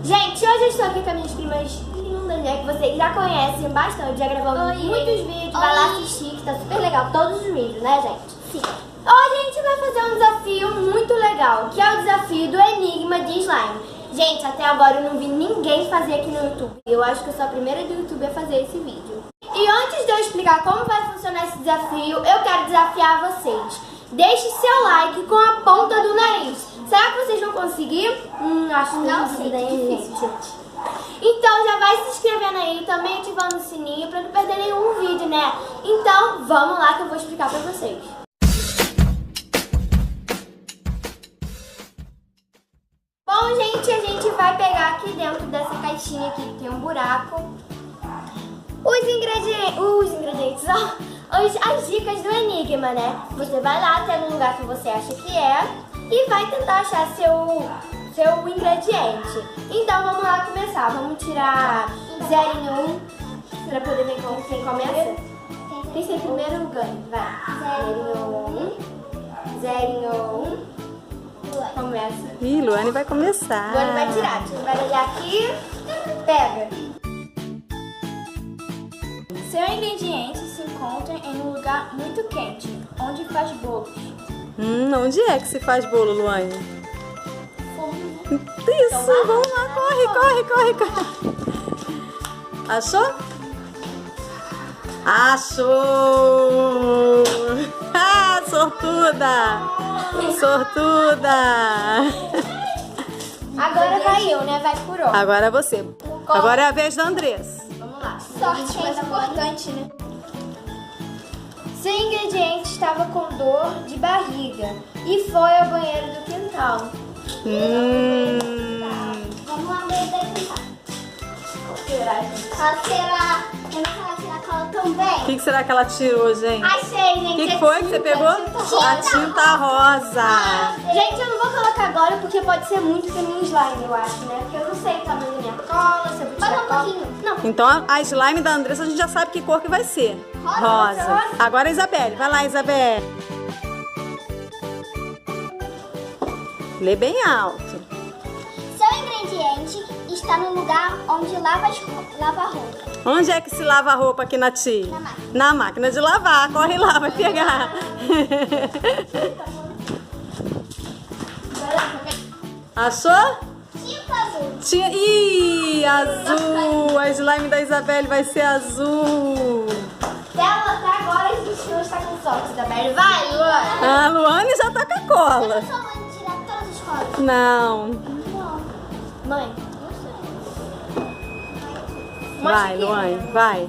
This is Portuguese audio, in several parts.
Gente, hoje eu estou aqui com as minhas primas lindas, né? Que vocês já conhecem bastante, já gravamos muitos vídeos. Vai lá assistir, que tá super legal todos os vídeos, né, gente? Sim. Hoje a gente vai fazer um desafio muito legal, que é o desafio do Enigma de Slime. Gente, até agora eu não vi ninguém fazer aqui no YouTube. Eu acho que eu sou a primeira do YouTube a fazer esse vídeo. E antes de eu explicar como vai funcionar esse desafio, eu quero desafiar vocês. Deixe seu like com a ponta do nariz. Será que vocês vão conseguir? Acho que não sei, difícil. Então já vai se inscrevendo aí, também ativando o sininho pra não perder nenhum vídeo, né? Então vamos lá que eu vou explicar pra vocês. Bom, gente, a gente vai pegar aqui dentro dessa caixinha aqui que tem um buraco os ingredientes, ó, as dicas do Enigma, né? Você vai lá até no lugar que você acha que é e vai tentar achar seu ingrediente. Então vamos lá começar. Vamos tirar 0 em 1 pra poder ver quem começa. Quem ser primeiro ganha. Vai. 0 em 1. Começa. Ih, Luane vai começar. Luane vai tirar. Você vai olhar aqui. Pega. Seu ingrediente se encontra em um lugar muito quente, onde faz bolos. Onde é que se faz bolo, Luane? Isso, então, vamos lá, corre. Achou? Achou! Ah, sortuda! Agora vai eu, né? Vai por ordem. Agora é você. Agora é a vez da Andressa. Vamos lá. Sorte é importante, né? Seu ingrediente estava com dor de barriga e foi ao banheiro do quintal. Vamos lá, banheiro do quintal. Qual será? Eu não sei tirar cola também. O que será que ela tirou, gente? Achei, gente. O que foi que você pegou? A tinta rosa. Gente, eu não vou colocar agora porque pode ser muito pra mim slime, eu acho, né? Porque eu não sei o tamanho da minha cola, se eu vou tirar cola. Não. Então a slime da Andressa a gente já sabe que cor que vai ser. Rosa. Agora a Isabelle. Vai lá, Isabelle. Lê bem alto. Seu ingrediente está no lugar onde lava a roupa. Onde é que se lava a roupa aqui na tia? Na máquina. Na máquina de lavar. Corre lá, vai pegar. Achou? Tinta azul. Ih, azul. A slime da Isabelle vai ser azul. Até agora a gente não está com sorte, Isabelle. Vai, Luane. A Luane já tá com a cola. Eu só vou tirar todas as colas. Não. Mãe. Vai, Luane, vai.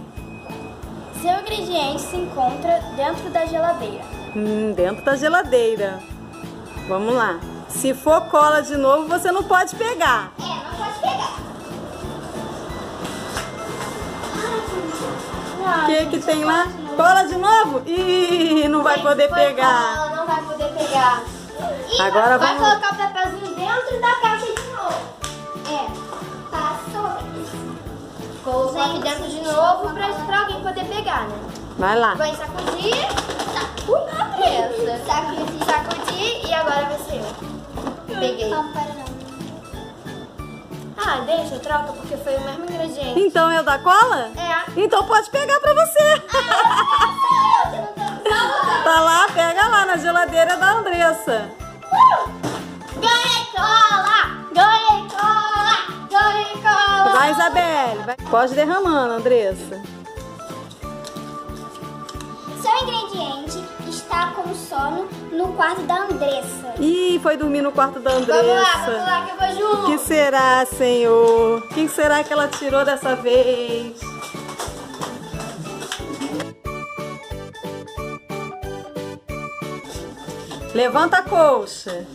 Seu ingrediente se encontra dentro da geladeira. Dentro da geladeira. Vamos lá. Se for cola de novo, você não pode pegar. Não pode pegar. O que tem lá? Cola de novo? Ih, não vai poder pegar. Ela não vai poder pegar. Agora vai vamos... colocar o papelzinho dentro da caixa de novo. Passou. Colocou aqui dentro de novo pra alguém poder pegar, né? Vai lá. Vai sacudir. Sacudir e agora vai ser eu. Peguei. Deixa, troca, porque foi o mesmo ingrediente. Então é o da cola? É. Então pode pegar pra você. Tá lá, pega lá na geladeira da Andressa. Ganhei cola! Ganhei cola! Ganhei cola! Vai, Isabelle. Vai. Pode derramando, Andressa. Seu ingrediente está com sono no quarto da Andressa. Ih, foi dormir no quarto da Andressa. Vamos lá que eu vou junto. O que será, Senhor? O que será que ela tirou dessa vez? Levanta a colcha.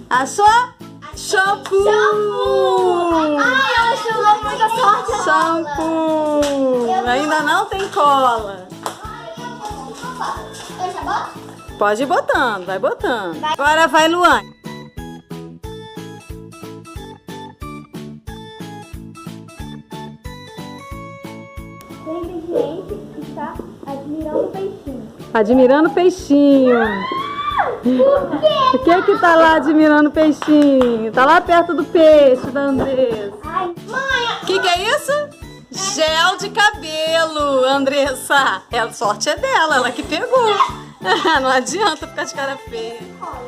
Achou? Shampoo! Ela chegou muita sorte. Shampoo! Ainda não tem cola. Eu já boto? Pode ir botando, vai botando. Agora vai, Luane. O ingrediente está admirando o peixinho. Admirando o peixinho. O que tá lá admirando o peixinho? Tá lá perto do peixe da Andressa. Ai, mãe. O que é isso? Gel de cabelo, Andressa. A sorte é dela, ela que pegou. Não adianta ficar de cara feia.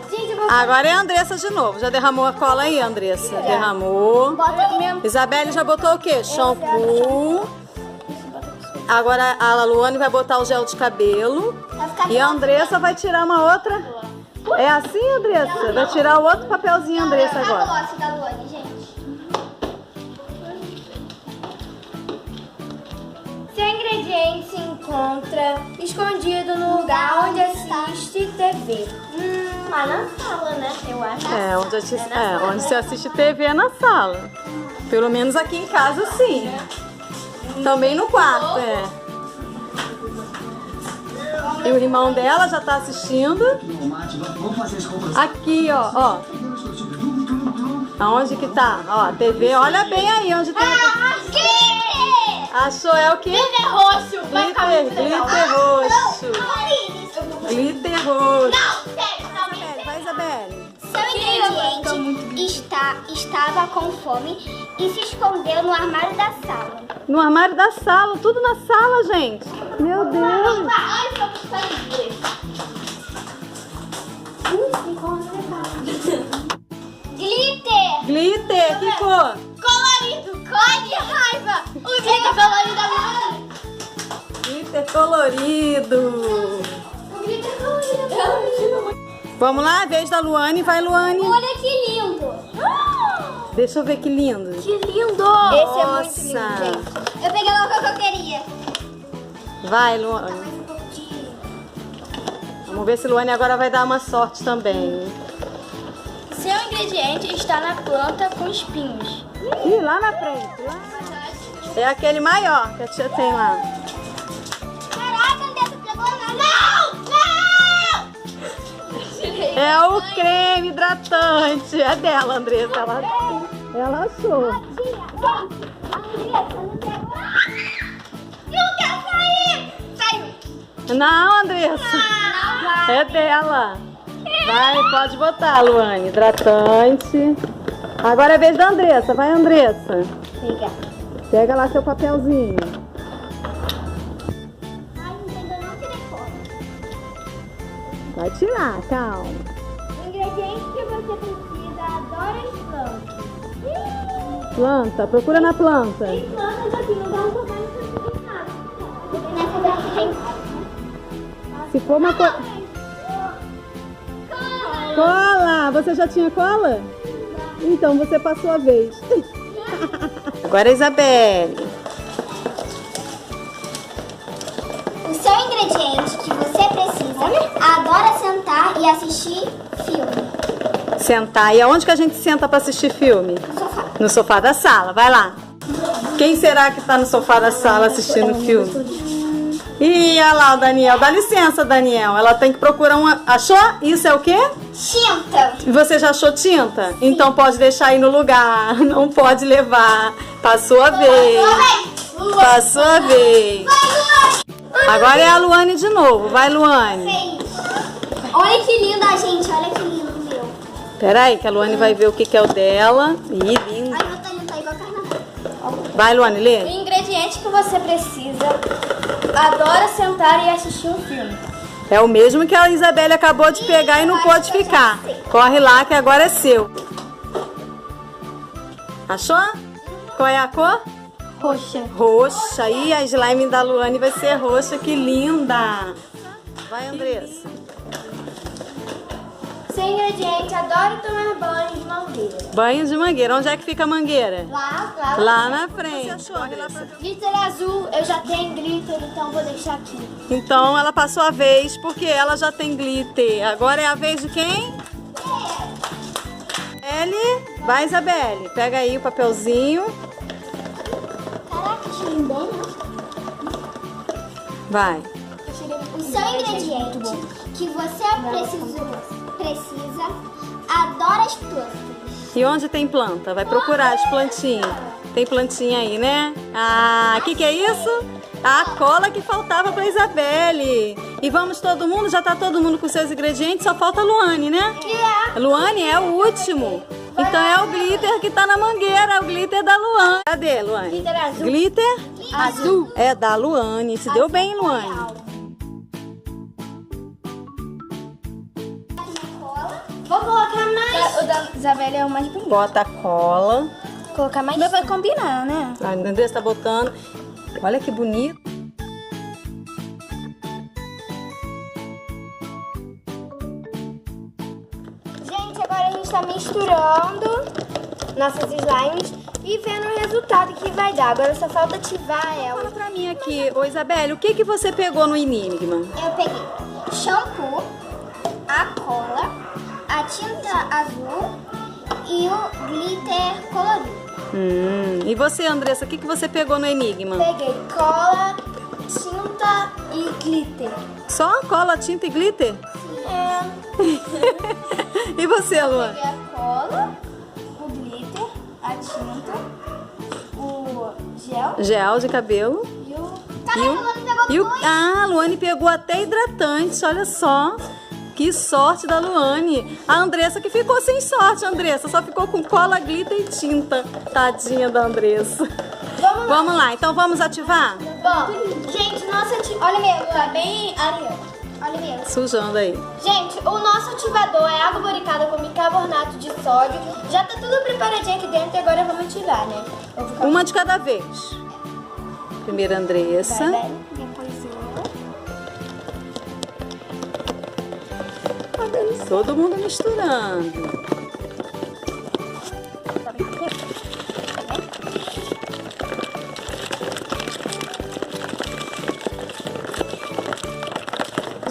Gente, eu vou... Agora é a Andressa de novo. Já derramou a cola aí, Andressa? Derramou. Bota mesmo. Isabelle já botou o quê? Shampoo. Agora a Luane vai botar o gel de cabelo. E a Andressa vai tirar uma outra. É assim, Andressa? Vai tirar o outro papelzinho, Andressa, agora. Eu gosto da Luane, gente. Seu ingrediente se encontra escondido no lugar onde assiste TV. Mas na sala, né? Eu acho. Onde você assiste TV é na sala. Pelo menos aqui em casa, sim. Também no quarto, E o irmão dela já tá assistindo. Aqui, ó. Aonde que tá? Ó, a TV, olha bem aí onde tem. Achou é o quê? Glitter roxo! Vai ficar muito legal. Glitter roxo. Glitter roxo. Não, sério, Vai, Isabelle. Seu ingrediente estava com fome e se escondeu no armário da sala. No armário da sala, tudo na sala, gente. Meu Deus. Ai, vamos fazer. Glitter! Glitter, que cor? Colorido! Cor de raiva! O glitter colorido da Glitter colorido. O glitter colorido. Vamos lá, vez da Luane. Vai, Luane. Olha que lindo! Deixa eu ver que lindo. Que lindo! Esse é muito lindo, Nossa. gente. Eu peguei logo o que eu queria. Vai, Luane. Vamos ver se Luane agora vai dar uma sorte também. Seu ingrediente está na planta com espinhos. Ih, lá na frente. Lá. É aquele maior que a tia tem lá. Caraca, Andressa pegou na... Não! É o creme hidratante. É dela, Andressa. Ela achou. Não quero sair! Saiu! Não, Andressa. É dela. Vai, pode botar, Luane. Hidratante. Agora é a vez da Andressa. Vai, Andressa. Pega lá seu papelzinho. Ai, ainda não tirei foto. Vai tirar, calma. O ingrediente que você precisa adora as plantas. Planta, procura na planta. Plantas aqui, não dá um tamanho em casa. Nessa daqui tem... Se for uma coisa... Cola! Você já tinha cola? Então você passou a vez. Agora a Isabelle. O seu ingrediente que você precisa adora sentar e assistir filme. Sentar. E aonde que a gente senta pra assistir filme? No sofá. No sofá da sala. Vai lá. Quem será que tá no sofá da sala assistindo filme? Ih, olha lá o Daniel. Dá licença, Daniel. Ela tem que procurar uma... Achou? Isso é o quê? Tinta. E você já achou tinta? Então pode deixar aí no lugar. Não pode levar. Passou a vez. Passou a vez. Agora é a Luane de novo. Vai, Luane. Olha que linda, gente. Olha que lindo o meu. Peraí, que a Luane vai ver o que é o dela. Ih, lindo. Ai, meu talinho tá igual carnaval. Vai, Luane, O lê. ingrediente que você precisa adora sentar e assistir um filme. É o mesmo que a Isabelle acabou de pegar e não pôde ficar. Corre lá que agora é seu. Achou? Qual é a cor? Roxa. Roxa. E a slime da Luane vai ser roxa. Que linda. Vai, Andressa. Seu ingrediente adora tomar banho de mangueira. Banho de mangueira. Onde é que fica a mangueira? Lá. Lá na frente. Corre lá pra... Glitter azul, eu já tenho glitter, então vou deixar aqui. Então ela passou a vez porque ela já tem glitter. Agora é a vez de quem? Isabelle. Vai, Isabelle. Pega aí o papelzinho. Caraca, cheiro bem, né? Vai. O seu ingrediente que você precisa adora as plantas. E onde tem planta? Vai procurar as plantinhas. Tem plantinha aí, né? Ah, o que é isso? A cola que faltava pra Isabelle. E vamos todo mundo? Já tá todo mundo com seus ingredientes? Só falta a Luane, né? Luane é o último. Então é o glitter que tá na mangueira. É o glitter da Luane. Cadê, Luane? Glitter azul. Glitter azul. É da Luane. Se deu bem, Luane. Vou colocar mais. O da Isabelle é o mais bonito. Bota a cola. Vou colocar mais. Vai combinar, né? A Andressa tá botando. Olha que bonito. Gente, agora a gente tá misturando nossas slimes e vendo o resultado que vai dar. Agora só falta ativar ela. Fala pra mim aqui, ô Isabelle, o que que você pegou no Enigma? Eu peguei shampoo, a cola, a tinta azul e o glitter colorido. E você, Andressa, o que que você pegou no Enigma? Peguei cola, tinta e glitter. Só cola, tinta e glitter? E você, Luan? Peguei a cola, o glitter, a tinta, o gel Gel de cabelo. e o... A Luane pegou até hidratante, olha só. Que sorte da Luane. A Andressa que ficou sem sorte, Andressa. Só ficou com cola, glitter e tinta. Tadinha da Andressa. Vamos lá, então vamos ativar? Bom, gente, nossa... Olha meu, tá bem... Olha meu. Sujando aí. Gente, o nosso ativador é água boricada com bicarbonato de sódio. Já tá tudo preparadinho aqui dentro e agora vamos ativar, né? Uma de cada vez. Primeiro a Andressa. Depois eu. Todo mundo misturando.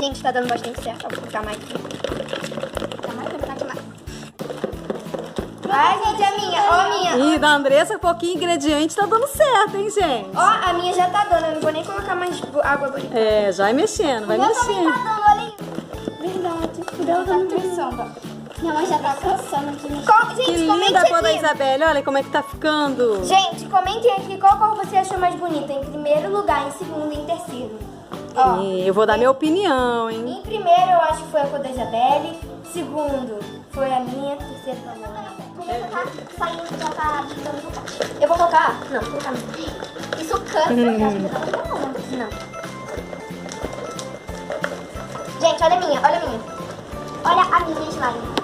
Gente, tá dando bastante certo. Vou colocar mais aqui. Ai, gente, a minha. Ó, a minha. E da Andressa, pouquinho ingrediente, tá dando certo, hein, gente? Ó, a minha já tá dando. Eu não vou nem colocar mais água bonita. É, já vai mexendo, vai mexendo. Verdade. Cuidado da nutrição, tá? Minha mãe já tá cansando de mexer. Que Gente, linda comente a cor da aqui. Isabelle, olha como é que tá ficando. Gente, comentem aqui qual cor você achou mais bonita. Em primeiro lugar, em segundo e em terceiro. Ó, E eu vou dar minha opinião, hein? em primeiro eu acho que foi a cor da Isabelle. Segundo foi a minha. Terceiro foi a minha. Saindo já tá dando vontade. Eu vou colocar? Não, vou colocar não. Isso cansa, Não. Gente, olha a minha, olha a minha. Olha a minha slime.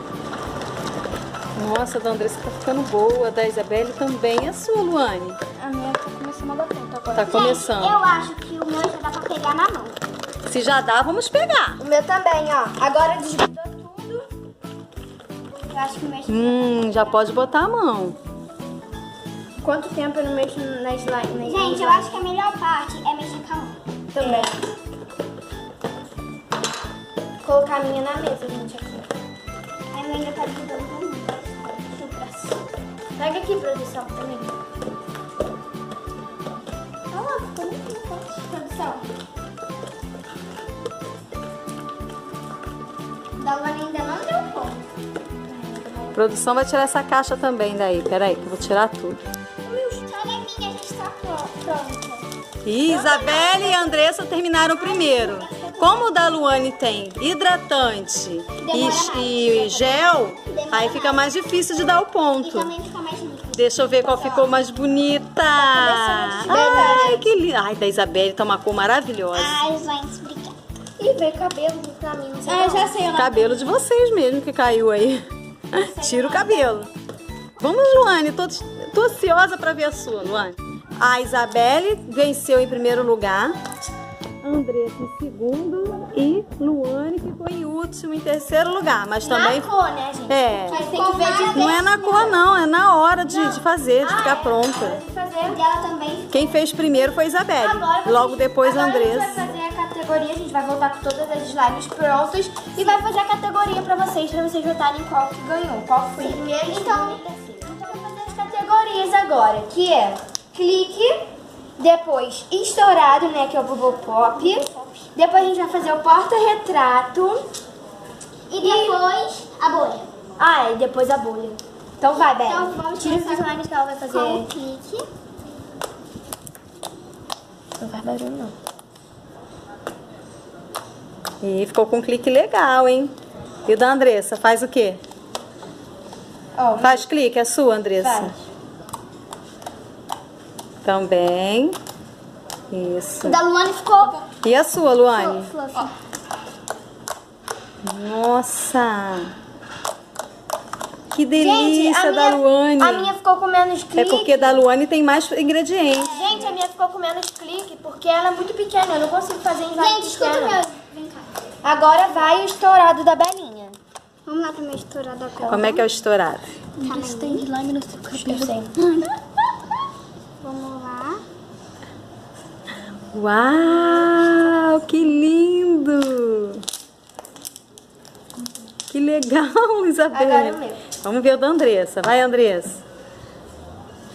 Nossa, a da Andressa tá ficando boa, a da Isabelle também. E a sua, Luane? A minha tá começando a dar ponto agora. Tá começando. Eu acho que o meu já dá pra pegar na mão. Se já dá, vamos pegar. O meu também, ó. Agora desgrudou tudo. Eu acho que o meu Já pode botar a mão. Quanto tempo eu não mexo na slime? Gente, eu acho que a melhor parte é mexer com a mão. também. Colocar a minha na mesa, gente, aqui. A minha ainda tá ajudando muito. Pega aqui, produção, também. Olha lá, ficou muito forte, produção. Da Luana ainda não deu ponto. A produção vai tirar essa caixa também daí. Peraí, que eu vou tirar tudo. Olha a minha, já está pronta. E Isabelle e Andressa terminaram primeiro. Como o da Luane tem hidratante e gel, aí fica mais difícil de dar o E ponto. também fica mais líquido. Deixa eu ver qual ficou mais bonita. Ai, que linda. Ai, da Isabelle tá uma cor maravilhosa. Ai, vai explicar. Ih, veio cabelo pra mim. Não sei Ah, já sei o nome. Cabelo de vocês mesmo que caiu aí. Tira o cabelo. Vamos, Luane. Tô ansiosa pra ver a sua, Luane. A Isabelle venceu em primeiro lugar. Andressa em segundo. E Luane ficou em último, em terceiro lugar. Mas também... Na cor, né, gente? É. Mas tem que ver de Não é na cor, não. É na hora de fazer, de ficar pronta. fazer. O dela também. Quem fez primeiro foi a Isabelle. Logo depois a Agora Andressa. a gente vai fazer a categoria, a gente vai voltar com todas as slimes prontas e vai fazer a categoria pra vocês votarem qual que ganhou, qual foi o primeiro, então, vai fazer as categorias agora, que é clique, depois estourado, né, que é o Bubble Pop, depois a gente vai fazer o porta-retrato E depois a bolha. e depois a bolha. Então vai, Bela, Então, vamos tira os começar slimes que ela vai Com fazer. o clique. Não faz barulho, não. E ficou com um clique legal, hein? E o da Andressa, faz o quê? Ó, Faz clique, é sua, Andressa? faz. Também. Isso. O da Luane ficou E a sua, Luane? fluffy. Nossa! Que delícia da Luane! A minha ficou com menos clique. É porque da Luane tem mais ingredientes. Gente, a minha ficou com menos clique porque ela é muito pequena. Eu não consigo fazer em slime Gente, escuta o pequeno. meu. Vem cá. Agora vai o estourado da Belinha. Vamos lá pro meu estourado agora. Como é que é o estourado? Isso tem slime no seu cabelo. Eu sei. Vamos lá. Uau! Que lindo! Que legal, Isabel! Agora o meu. Vamos ver o da Andressa. Vai, Andressa.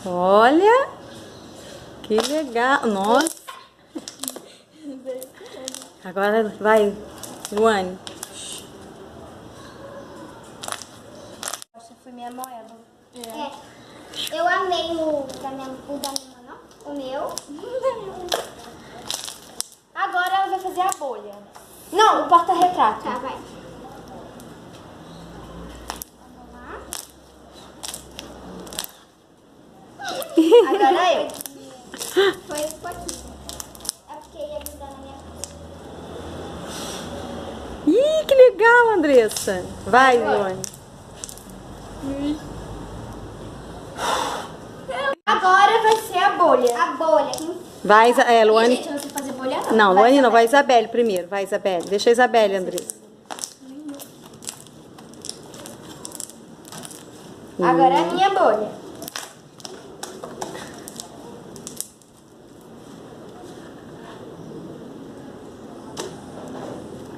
Olha! Que legal! Nossa! Agora vai, Luane. Essa foi minha moeda. É. Eu amei o da minha irmã, não? O meu. Agora ela vai fazer a bolha. Não, o porta-retrato. Tá, vai. Agora eu. Foi um pouquinho. É porque ia grudar na minha cara. Ih, que legal, Andressa. Vai, Luane. Agora vai ser a bolha. A bolha. Vai, Luane. Gente, eu não sei fazer bolha não. Não, Luane não, vai Isabelle primeiro. Vai, Isabelle. Deixa a Isabelle, Andressa. Agora é a minha bolha.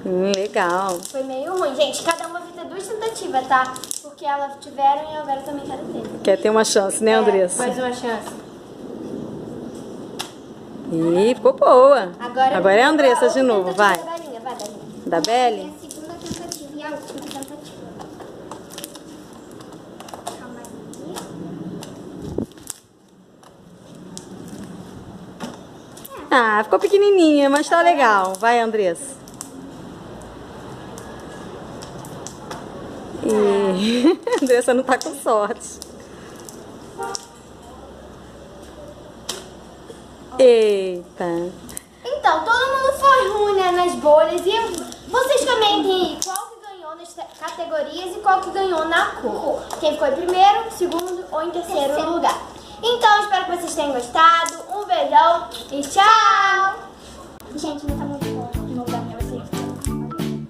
Legal. Foi meio ruim. Gente, cada uma vai ter 2 tentativas, tá? Porque elas tiveram e agora eu também quero ter. Quer ter uma chance, né, Andressa? Mais uma chance. Ih, ficou boa. Agora é a Andressa de outra novo, vai. tentativa da Belinha, vai, Belinha. Da É Belle? a segunda tentativa e a última tentativa. Calma aí. Ah, ficou pequenininha, mas tá legal. Vai, Andressa. E a Andressa não tá com sorte. Eita. Então, todo mundo foi ruim, né, nas bolhas. E vocês comentem qual que ganhou nas categorias e qual que ganhou na cor. Quem ficou em primeiro, segundo ou em terceiro lugar. Então, espero que vocês tenham gostado. Um beijão e tchau! Gente, não tá muito bom. Vou dar pra vocês.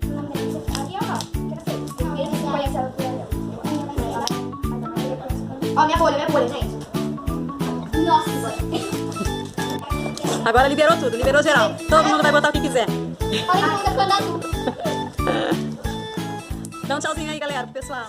Não, mas você fala. Aqui, ó. Ele Conhece ela por ela. Ó, Ó, minha bolha, gente. nossa. Agora liberou tudo, liberou geral. Todo mundo vai botar o que quiser. Olha que muda quando adulto. Dá um tchauzinho aí, galera, pro pessoal.